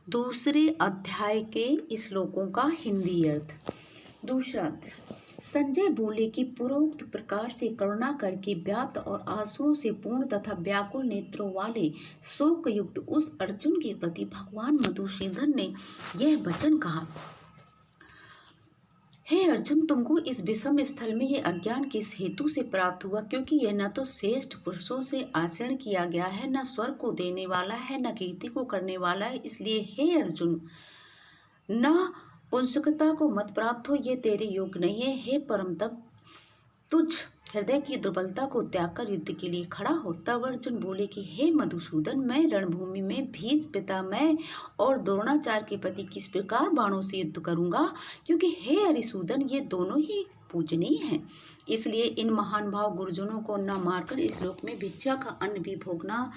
दूसरे अध्याय के श्लोकों का हिंदी अर्थ। दूसरा अध्याय। संजय बोले कि पूर्वोक्त प्रकार से करुणा करके व्याप्त और आंसुओं से पूर्ण तथा व्याकुल नेत्रों वाले शोक युक्त उस अर्जुन के प्रति भगवान मधुसूदन ने यह वचन कहा। हे अर्जुन, तुमको इस विषम स्थल में ये अज्ञान किस हेतु से प्राप्त हुआ? क्योंकि यह न तो श्रेष्ठ पुरुषों से आचरण किया गया है, न स्वर्ग को देने वाला है, न कीर्ति को करने वाला है। इसलिए हे अर्जुन, न पुंसकता को मत प्राप्त हो, ये तेरे योग्य नहीं है। हे परम तप, तुझ हृदय की दुर्बलता को त्याग कर युद्ध के लिए खड़ा हो। तब अर्जुन बोले कि हे मधुसूदन, मैं रणभूमि में भीष्म पितामह और द्रोणाचार्य के प्रति किस प्रकार बाणों से युद्ध करूंगा? क्योंकि हे हरिसूदन, ये दोनों ही पूजनीय हैं। इसलिए इन महान भाव गुरुजनों को न मारकर इस लोक में भिक्षा का अन्न भी भोगना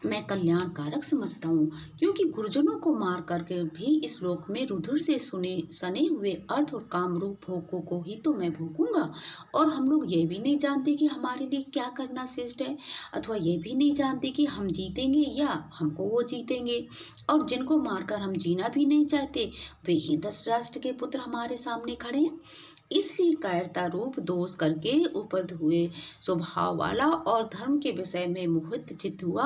मैं कल्याणकारक समझता हूँ। क्योंकि गुरुजनों को मार करके भी इस श्लोक में रुधिर से सने हुए अर्थ और कामरूप भोगों को ही तो मैं भोगूंगा। और हम लोग ये भी नहीं जानते कि हमारे लिए क्या करना श्रेष्ठ है, अथवा ये भी नहीं जानते कि हम जीतेंगे या हमको वो जीतेंगे। और जिनको मारकर हम जीना भी नहीं चाहते, वे ही धृतराष्ट्र के पुत्र हमारे सामने खड़े हैं। इसलिए कायरता रूप दोष करके उपलब्ध हुए स्वभाव वाला और धर्म के विषय में मोहित चित्त हुआ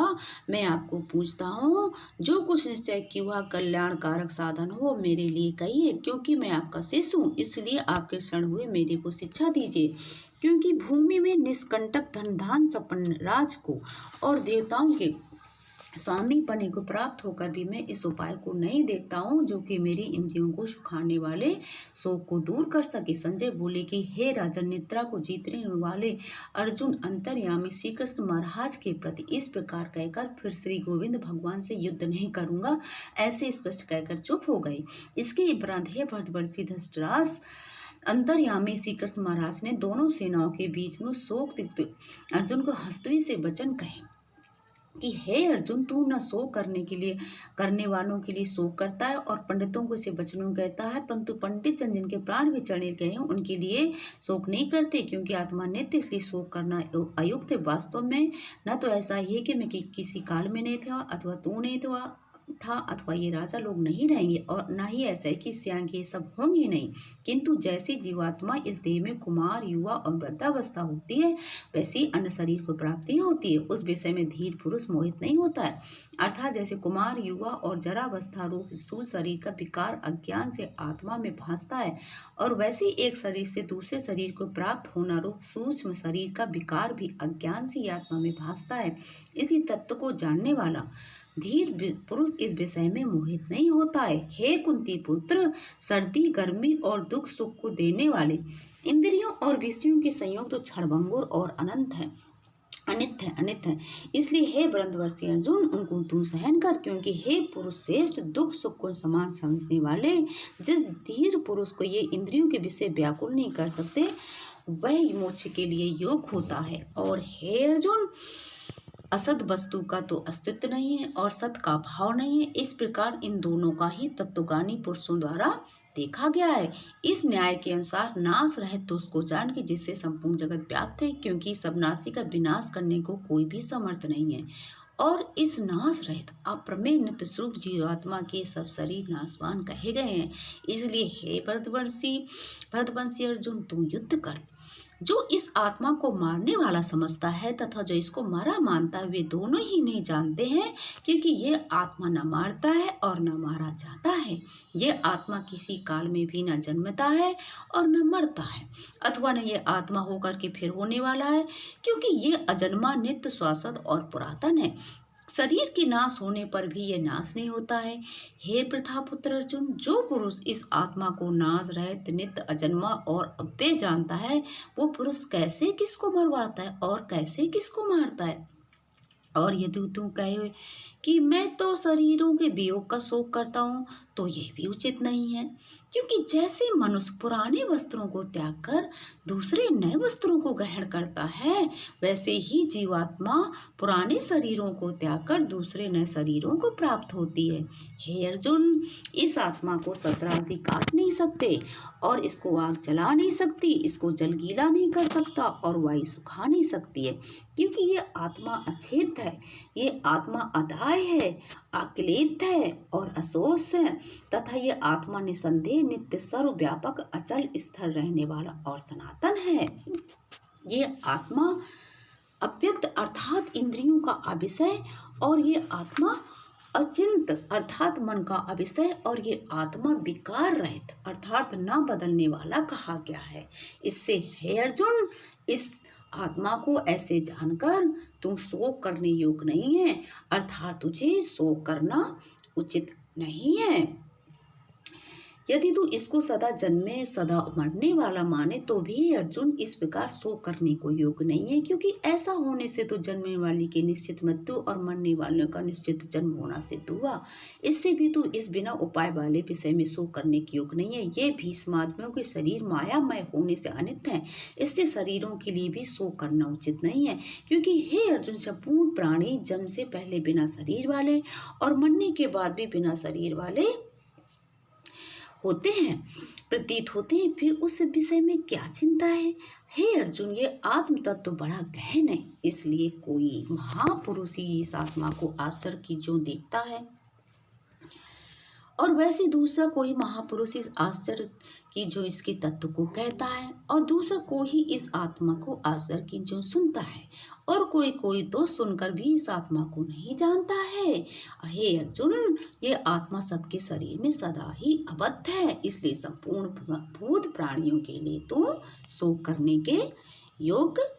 मैं आपको पूछता हूँ, जो कुछ निश्चय कि वह कल्याणकारक साधन हो मेरे लिए कहिए। क्योंकि मैं आपका शिष्य हूँ, इसलिए आपके शरण हुए मेरे को शिक्षा दीजिए। क्योंकि भूमि में निष्कंटक धन धान संपन्न राज को और देवताओं के स्वामी पने को प्राप्त होकर भी मैं इस उपाय को नहीं देखता हूँ, जो कि मेरी इंद्रियों को सुखाने वाले शोक को दूर कर सके। संजय बोले कि हे राजन, निद्रा को जीतने वाले अर्जुन अंतर्यामी श्री कृष्ण महाराज के प्रति इस प्रकार कहकर फिर श्री गोविंद भगवान से युद्ध नहीं करूंगा, ऐसे स्पष्ट कहकर चुप हो गए। इसके उपरांत हे भरतवर्षी धृतराष्ट्र अंतर्यामी श्री कृष्ण महाराज ने दोनों सेनाओं के बीच में शोक अर्जुन को हंसते हुए से वचन कहे कि हे अर्जुन, तू न शोक करने वालों के लिए शोक करता है और पंडितों को इसे वचनों कहता है, परंतु पंडित जन जिनके प्राण भी चले गए हैं उनके लिए शोक नहीं करते, क्योंकि आत्मा नित्य, इसलिए शोक करना अयुक्त है। वास्तव में न तो ऐसा ही है कि मैं किसी काल में नहीं था, अथवा तू नहीं था, अथवा ये राजा लोग नहीं रहेंगे, और न ही ऐसा है कि स्यांग ये सब होंगे नहीं। किंतु जैसी जीवात्मा इस देह में कुमार, युवा और वृद्धावस्था होती है, वैसी अन्य शरीर को प्राप्ति होती है। उस विषय में धीर पुरुष मोहित नहीं होता है। अर्थात जैसे कुमार, युवा और जरावस्था रूप स्थूल शरीर का विकार अज्ञान से आत्मा में भासता है, और वैसे एक शरीर से दूसरे शरीर को प्राप्त होना रूप सूक्ष्म शरीर का विकार भी अज्ञान से आत्मा में भासता है। इसी तत्व को जानने वाला धीर पुरुष इस विषय में मोहित नहीं होता है। हे कुंती पुत्र, सर्दी, गर्मी और दुख सुख को देने वाले इंद्रियों और विषयों के संयोग तो क्षणभंगुर और अनित्य है। इसलिए हे भरतवर्षी अर्जुन, उनको तू सहन कर। क्योंकि हे पुरुष श्रेष्ठ, दुख सुख को समान समझने वाले जिस धीर पुरुष को ये इंद्रियों के विषय व्याकुल नहीं कर सकते, वह मोक्ष के लिए योग होता है। और हे अर्जुन, असत वस्तु का तो अस्तित्व नहीं है और सत का भाव नहीं है। इस प्रकार इन दोनों का ही तत्वज्ञानी पुरुषों द्वारा देखा गया है। इस न्याय के अनुसार नाश रहित तो उसको जान कि जिससे संपूर्ण जगत व्याप्त है, क्योंकि सब नाशी का विनाश करने को कोई भी समर्थ नहीं है। और इस नाश रहित अप्रमेय नित्य स्वरूप जीवात्मा के सब शरीर नाशवान कहे गए हैं। इसलिए हे भरतवंशी अर्जुन, तू युद्ध कर। जो इस आत्मा को मारने वाला समझता है तथा जो इसको मारा मानता है, वे दोनों ही नहीं जानते हैं, क्योंकि ये आत्मा न मारता है और न मारा जाता है। ये आत्मा किसी काल में भी न जन्मता है और न मरता है, अथवा न ये आत्मा होकर के फिर होने वाला है, क्योंकि ये अजन्मा, नित्य, शाश्वत और पुरातन है। शरीर के नाश होने पर भी यह नाश नहीं होता है। हे प्रथापुत्र अर्जुन, जो पुरुष इस आत्मा को नाश रहित, नित्य, अजन्मा और अव्यय जानता है, वो पुरुष कैसे किसको मरवाता है और कैसे किसको मारता है? और यदि तू कहे कि मैं तो शरीरों के वियोग का शोक करता हूँ, तो यह भी उचित नहीं है। क्योंकि जैसे मनुष्य पुराने वस्त्रों को त्याग कर दूसरे नए वस्त्रों को ग्रहण करता है, वैसे ही जीवात्मा पुराने शरीरों को त्याग कर दूसरे नए शरीरों को प्राप्त होती है। हे अर्जुन, इस आत्मा को 17 आदि काट नहीं सकते और इसको आग जला नहीं सकती, इसको जल गीला नहीं कर सकता और वायु सुखा नहीं सकती है, क्योंकि ये आत्मा अछेद है, ये आत्मा अदाय है, अक्लित है और अशोष है, तथा ये आत्मा निसंदेह नित्य सर्वव्यापक अचल स्थिर रहने वाला और सनातन है। ये आत्मा अव्यक्त अर्थात इंद्रियों का अविषय, और ये आत्मा अचिंत अर्थात मन का अविषय, और ये आत्मा विकार रहित अर्थात न बदलने वाला कहा गया है। इससे हे अर्जुन, इस आत्मा को ऐसे जानकर तू शोक करने योग्य नहीं है, अर्थात तुझे शोक करना उचित नहीं है। यदि तू इसको सदा जन्मे सदा मरने वाला माने तो भी अर्जुन इस प्रकार शोक करने को योग्य नहीं है, क्योंकि ऐसा होने से तो जन्मने वाले की निश्चित मृत्यु और मरने वालों का निश्चित जन्म होना सिद्ध हुआ। इससे भी तू इस बिना उपाय वाले विषय में शोक करने के योग्य नहीं है। ये भीष्मात्माओं के शरीर मायामय होने से अनित्य है, इससे शरीरों के लिए भी शोक करना उचित नहीं है, क्योंकि हे अर्जुन, संपूर्ण प्राणी जन्म से पहले बिना शरीर वाले और मरने के बाद भी बिना शरीर वाले होते हैं, प्रतीत होते हैं, फिर उस विषय में क्या चिंता है। हे अर्जुन, ये आत्म तत्व तो बड़ा गहन है, इसलिए कोई महापुरुष ही इस आत्मा को आश्चर्य की जो देखता है, और वैसे दूसरा कोई महापुरुष इस आश्चर्य की जो इसके तत्व को कहता है, और दूसरा कोई ही इस आत्मा को आश्चर्य की जो सुनता है, और कोई कोई तो सुनकर भी इस आत्मा को नहीं जानता है। हे अर्जुन, ये आत्मा सबके शरीर में सदा ही अबद्ध है, इसलिए संपूर्ण भूत प्राणियों के लिए तो शोक करने के योग्य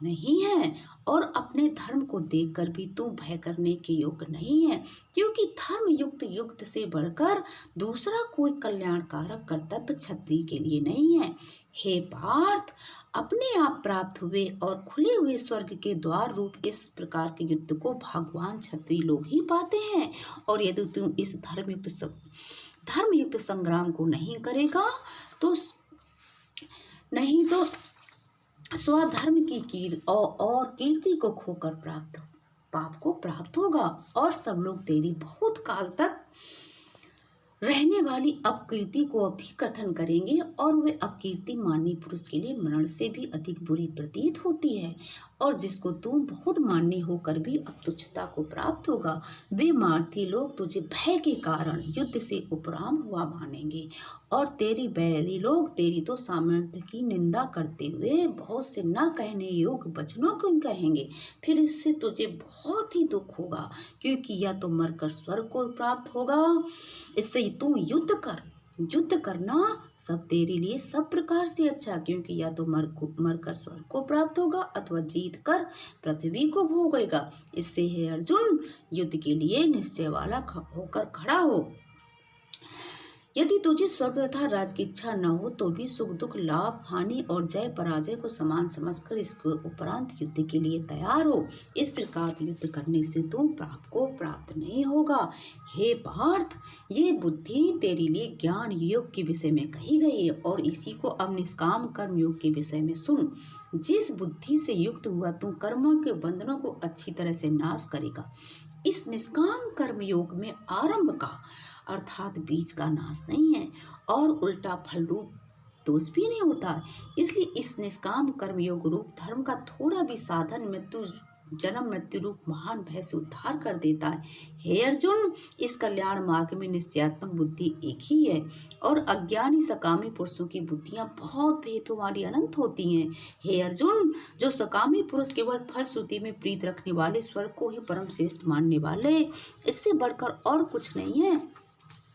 नहीं है, और अपने धर्म को देखकर भी तू भय करने के योग्य नहीं है, क्योंकि धर्म युक्त युक्त से बढ़कर दूसरा कोई कल्याणकारक कर्तव्य क्षत्रिय के लिए नहीं है। हे पार्थ, अपने आप प्राप्त हुए और खुले हुए स्वर्ग के द्वार रूप इस प्रकार के युद्ध को भगवान क्षत्रिय लोग ही पाते हैं, और यदि तू इस धर्मयुक्त संग्राम को नहीं करेगा तो स्वधर्म की कीर्ति और कीर्ति को खोकर पाप को प्राप्त होगा, और सब लोग तेरी बहुत काल तक रहने वाली अपकीर्ति को भी कथन करेंगे, और वे अपकीर्ति माननीय पुरुष के लिए मरण से भी अधिक बुरी प्रतीत होती है, और जिसको तू बहुत माननीय होकर भी अब तुच्छता को प्राप्त होगा। वे मार्थी लोग तुझे भय के कारण युद्ध से उपराम हुआ मानेंगे, और तेरी बैरी लोग तेरी तो सामर्थ्य की निंदा करते हुए बहुत से न कहने योग्य वचनों को कहेंगे। फिर इससे तुझे बहुत ही दुख होगा, क्योंकि या तो मरकर स्वर्ग को प्राप्त होगा, इससे तू युद्ध करना सब तेरे लिए सब प्रकार से अच्छा, क्योंकि या तो मरकर स्वर्ग को प्राप्त होगा अथवा जीत कर पृथ्वी को भोगेगा। इससे हे अर्जुन, युद्ध के लिए निश्चय वाला होकर खड़ा हो। यदि तुझे स्वर्ग तथा राज की इच्छा न हो तो भी सुख दुख लाभ हानि और जय पराजय को समान समझकर इसके उपरांत युद्ध के लिए तैयार हो। इस प्रकार युद्ध करने से तुम प्राप्त नहीं होगा। हे पार्थ, ये बुद्धि तेरे लिए ज्ञान योग के विषय में कही गई है, और इसी को अब निष्काम कर्म योग के विषय में सुन। जिस बुद्धि से युक्त हुआ तू कर्मों के बंधनों को अच्छी तरह से नाश करेगा। इस निष्काम कर्म योग में आरंभ का अर्थात बीज का नाश नहीं है, और उल्टा फल रूप दोष भी नहीं होता। इसलिए इस निष्काम कर्म योग रूप धर्म का थोड़ा भी साधन जन्म मृत्यु रूप महान भय से उद्धार कर देता है। हे अर्जुन, इस कल्याण मार्ग में निश्चयात्मक बुद्धि एक ही है, और अज्ञानी सकामी पुरुषों की बुद्धियां बहुत भेदों वाली अनंत होती हैं। हे अर्जुन, जो सकामी पुरुष केवल फलश्रुति में प्रीत रखने वाले, स्वर्ग को ही परम श्रेष्ठ मानने वाले, इससे बढ़कर और कुछ नहीं है,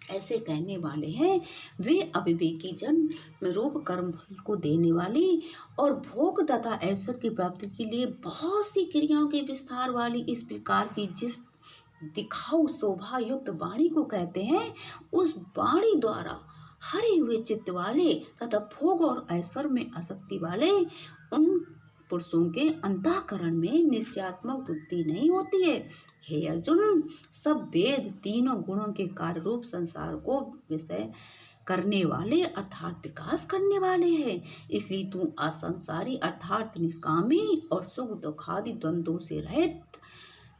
ऐसे कहने वाले हैं, वे अविवेकी जन्म रूप कर्म को देने वाली और भोग तथा ऐश्वर्य की प्राप्ति के लिए बहुत सी क्रियाओं के विस्तार वाली इस प्रकार की जिस दिखाऊ शोभा युक्त वाणी को कहते हैं, उस वाणी द्वारा हरे हुए चित्त वाले तथा भोग और ऐश्वर्य में आसक्ति वाले उन पुरुषों के अंतःकरण में निश्चयात्मक बुद्धि नहीं होती है। हे अर्जुन, सब वेद तीनों गुणों के कार्य रूप संसार को विषय करने वाले अर्थात विकास करने वाले हैं। इसलिए तू असंसारी अर्थात निष्कामी और सुख दुखादि द्वंद्वों से रहित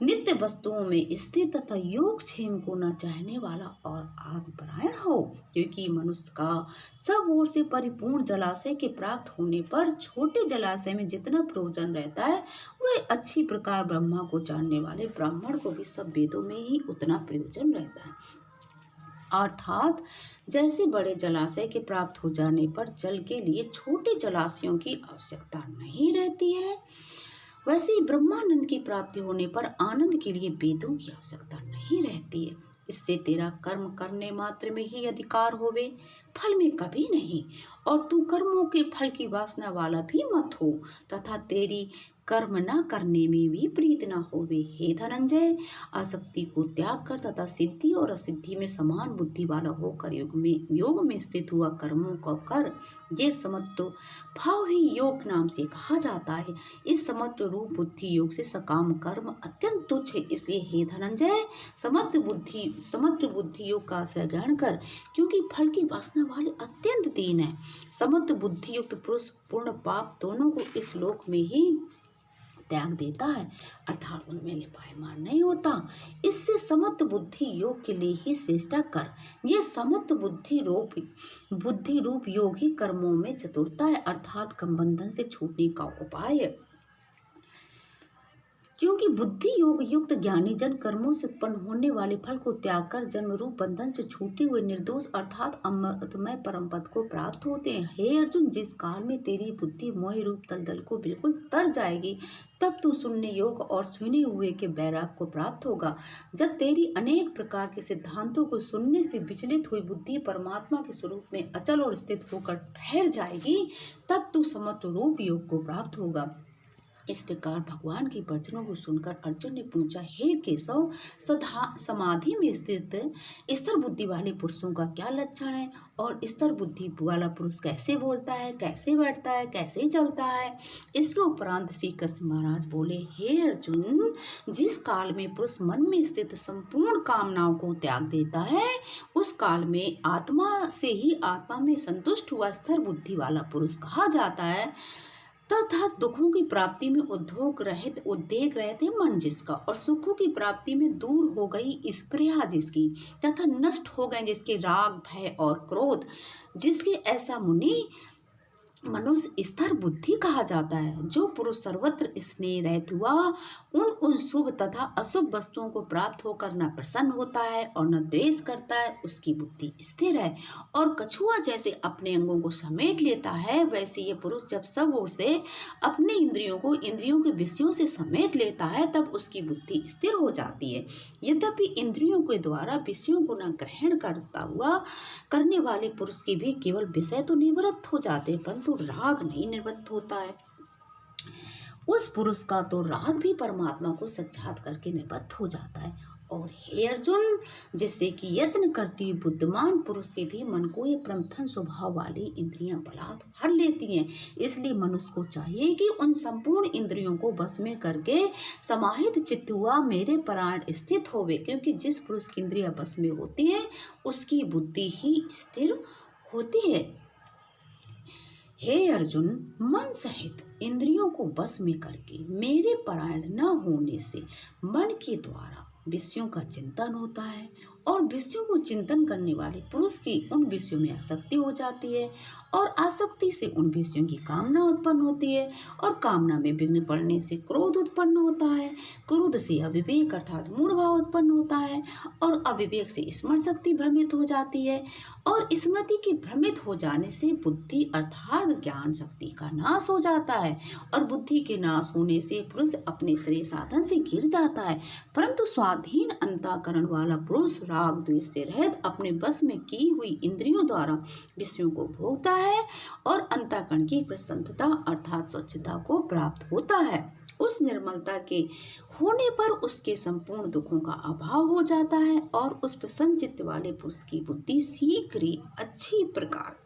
नित्य वस्तुओं में स्थिर तथा योगक्षेम को न चाहने वाला और आत्मपरायण हो, क्योंकि मनुष्य का सब ओर से परिपूर्ण जलाशय के प्राप्त होने पर छोटे जलाशय में जितना प्रयोजन रहता है, वह अच्छी प्रकार ब्रह्मा को जानने वाले ब्राह्मण को भी सब वेदों में ही उतना प्रयोजन रहता है। अर्थात जैसे बड़े जलाशय के प्राप्त हो जाने पर जल के लिए छोटे जलाशयों की आवश्यकता नहीं रहती है, वैसे ही ब्रह्मानंद की प्राप्ति होने पर आनंद के लिए वेदों की आवश्यकता नहीं रहती है। इससे तेरा कर्म करने मात्र में ही अधिकार होवे, फल में कभी नहीं, और तू कर्मों के फल की वासना वाला भी मत हो, तथा तेरी कर्म न करने में भी प्रीत न होवे। हे धनंजय, आसक्ति को त्याग कर तथा सिद्धि और असिद्धि में समान बुद्धि वाला होकर योग में स्थित हुआ कर्मों को कर। ये समत्व भाव ही योग नाम से कहा जाता है। इस समत्व रूप बुद्धि योग से सकाम कर्म अत्यंत तुच्छ है। इसलिए हे धनंजय, समत्व बुद्धि योग का आश्रय ग्रहण कर, क्योंकि फल की वासना वाले अत्यंत दीन है। समत्व बुद्धि युक्त पुरुष पूर्ण पाप दोनों को इस लोक में ही त्याग देता है, अर्थात उनमें लिपायमान नहीं होता। इससे समत्व बुद्धि योग के लिए ही चेष्टा कर। ये समत्व बुद्धि रूप योग ही कर्मों में चतुरता है, अर्थात कर्म बंधन से छूटने का उपाय है। क्योंकि बुद्धि योग युक्त ज्ञानी जन कर्मों से उत्पन्न होने वाले फल को त्याग कर जन्म रूप बंधन से छूटे हुए निर्दोष अर्थात अमृतमय परम पद को प्राप्त होते हैं। हे अर्जुन, जिस काल में तेरी बुद्धि मोह रूप दलदल को बिल्कुल तर जाएगी, तब तू सुनने योग और सुने हुए के वैराग को प्राप्त होगा। जब तेरी अनेक प्रकार के सिद्धांतों को सुनने से विचलित हुई बुद्धि परमात्मा के स्वरूप में अचल और स्थित होकर ठहर जाएगी, तब तू समत्व रूप योग को प्राप्त होगा। इस प्रकार भगवान के वचनों को सुनकर अर्जुन ने पूछा, हे केशव, समाधि में स्थित स्थिर बुद्धि वाले पुरुषों का क्या लक्षण है, और स्थिर बुद्धि वाला पुरुष कैसे बोलता है, कैसे बैठता है, कैसे चलता है। इसके उपरांत श्री कृष्ण महाराज बोले, हे अर्जुन, जिस काल में पुरुष मन में स्थित संपूर्ण कामनाओं को त्याग देता है, उस काल में आत्मा से ही आत्मा में संतुष्ट हुआ स्थिर बुद्धि वाला पुरुष कहा जाता है। तथा दुखों की प्राप्ति में उद्वेग रहते मन जिसका, और सुखों की प्राप्ति में दूर हो गई स्पृहा जिसकी, तथा नष्ट हो गए जिसके राग भय और क्रोध जिसके, ऐसा मुनि मनुष्य स्थिर बुद्धि कहा जाता है। जो पुरुष सर्वत्र स्नेह रहित हुआ उन शुभ तथा अशुभ वस्तुओं को प्राप्त होकर न प्रसन्न होता है और न द्वेष करता है, उसकी बुद्धि स्थिर है। और कछुआ जैसे अपने अंगों को समेट लेता है, वैसे ये पुरुष जब सब ओर से अपने इंद्रियों के विषयों से समेट लेता है, तब उसकी बुद्धि स्थिर हो जाती है। यद्यपि इंद्रियों के द्वारा विषयों को न ग्रहण करने वाले पुरुष के भी केवल विषय तो निवृत्त हो जाते, परंतु राग नहीं निवृत्त होता है। उस पुरुष का तो राग भी परमात्मा को साक्षात करके निवृत्त हो जाता है। और हे अर्जुन, जिससे कि यत्न करती बुद्धिमान पुरुष के भी मन को ये प्रमथन स्वभाव वाली इंद्रियां बलात् हर लेती हैं। इसलिए मनुष्य को चाहिए कि उन संपूर्ण इंद्रियों को बस में करके समाहित चित्त हुआ मेरे परायण स्थित होवे, क्योंकि जिस पुरुष की इंद्रियां बस में होती है, उसकी बुद्धि ही स्थिर होती है। हे अर्जुन, मन सहित इंद्रियों को बस में करके मेरे परायण न होने से मन के द्वारा विषयों का चिंतन होता है, और विषयों को चिंतन करने वाले पुरुष की उन विषयों में आसक्ति हो जाती है, और आसक्ति से उन विषयों की कामना उत्पन्न होती है, और कामना में विघ्न पड़ने से क्रोध उत्पन्न होता है, क्रोध से अविवेक अर्थात मूढ़ भाव उत्पन्न होता है, और अविवेक से स्मरण शक्ति भ्रमित हो जाती है, और स्मृति के भ्रमित हो जाने से बुद्धि अर्थात ज्ञान शक्ति का नाश हो जाता है, और बुद्धि के नाश होने से पुरुष अपने श्रेय साधन से गिर जाता है। परंतु स्वाधीन अंतःकरण वाला पुरुष राग द्वेष से रहित अपने बस में की हुई इंद्रियों द्वारा विषयों को भोगता है, और अंतःकरण की प्रसन्नता अर्थात स्वच्छता को प्राप्त होता है। उस निर्मलता के होने पर उसके संपूर्ण दुखों का अभाव हो जाता है, और उस प्रसन्न चित्त वाले पुरुष की बुद्धि शीघ्र ही अच्छी प्रकार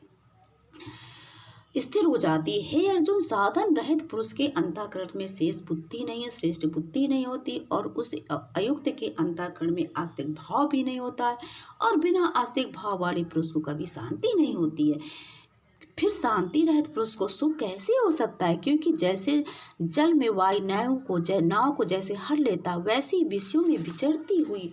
स्थिर हो जाती है। हे अर्जुन, साधन रहित पुरुष के अंतःकरण में शेष बुद्धि नहीं है, श्रेष्ठ बुद्धि नहीं होती, और उस अयुक्त के अंतःकरण में आस्तिक भाव भी नहीं होता है, और बिना आस्तिक भाव वाले पुरुष को कभी शांति नहीं होती है। फिर शांति रहित पुरुष को सुख कैसे हो सकता है? क्योंकि जैसे जल में वायु नाव को जैसे हर लेता, वैसे ही विषयों में विचरती हुई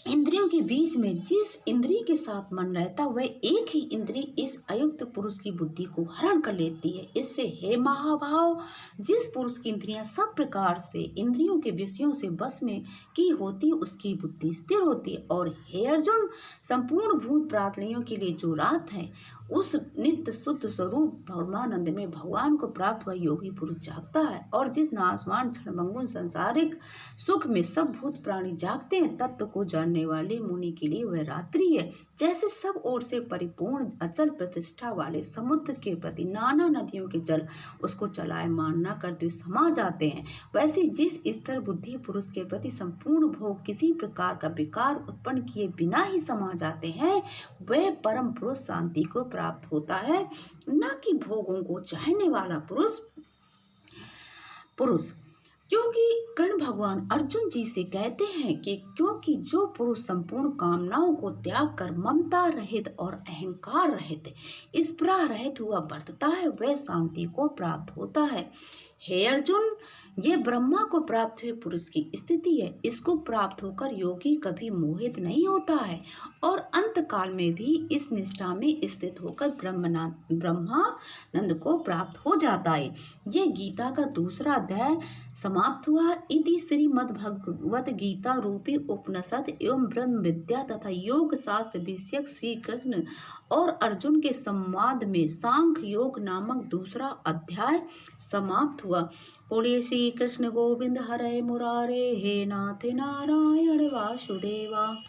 इंद्रियों के बीच में जिस इंद्रिय के साथ मन रहता, वह एक ही इंद्रिय इस अयुक्त पुरुष की बुद्धि को हरण कर लेती है। इससे हे महाभाव, जिस पुरुष की इंद्रियां सब प्रकार से इंद्रियों के विषयों से बस में की होती, उसकी बुद्धि स्थिर होती है। और हे अर्जुन, संपूर्ण भूत प्रातलियों के लिए जो रात है, उस नित्य शुद्ध स्वरूप परमानंद में भगवान को प्राप्त हुआ योगी पुरुष जागता है। और जिस नाशवान क्षणभंगुर सांसारिक सुख में सब भूत प्राणी जागते हैं, तत्व को जानने वाले मुनि के लिए वह रात्रि है। जैसे सब ओर से परिपूर्ण अचल प्रतिष्ठा वाले समुद्र के प्रति नाना नदियों के जल उसको चलायमान न करते हुए समा जाते हैं, वैसे जिस स्थिर बुद्धि पुरुष के प्रति संपूर्ण भोग किसी प्रकार का विकार उत्पन्न किए बिना ही समा जाते हैं, वह परम पुरुष शांति को प्राप्त होता है, न कि भोगों को चाहने वाला पुरुष। क्योंकि कर्ण भगवान अर्जुन जी से कहते हैं कि क्योंकि जो पुरुष संपूर्ण कामनाओं को त्याग कर ममता रहित और अहंकार रहित स्पृहा रहित हुआ बरतता है, वह शांति को प्राप्त होता है। हे अर्जुन, ये ब्रह्मा को प्राप्त हुए पुरुष की स्थिति है। इसको प्राप्त होकर योगी कभी मोहित नहीं होता है और अंत काल में भी इस निष्ठा में स्थित होकर ब्रह्मानंद को प्राप्त हो जाता है। ये गीता का दूसरा अध्याय समाप्त हुआ। इति श्रीमद्भगवत गीता रूपी उपनिषद एवं ब्रह्म विद्या तथा योग शास्त्र विषयक श्री कृष्ण और अर्जुन के संवाद में सांख्य योग नामक दूसरा अध्याय समाप्त हुआ। बोलिए श्री कृष्ण गोविंद हरे मुरारे, हे नाथ नारायण वासुदेवा।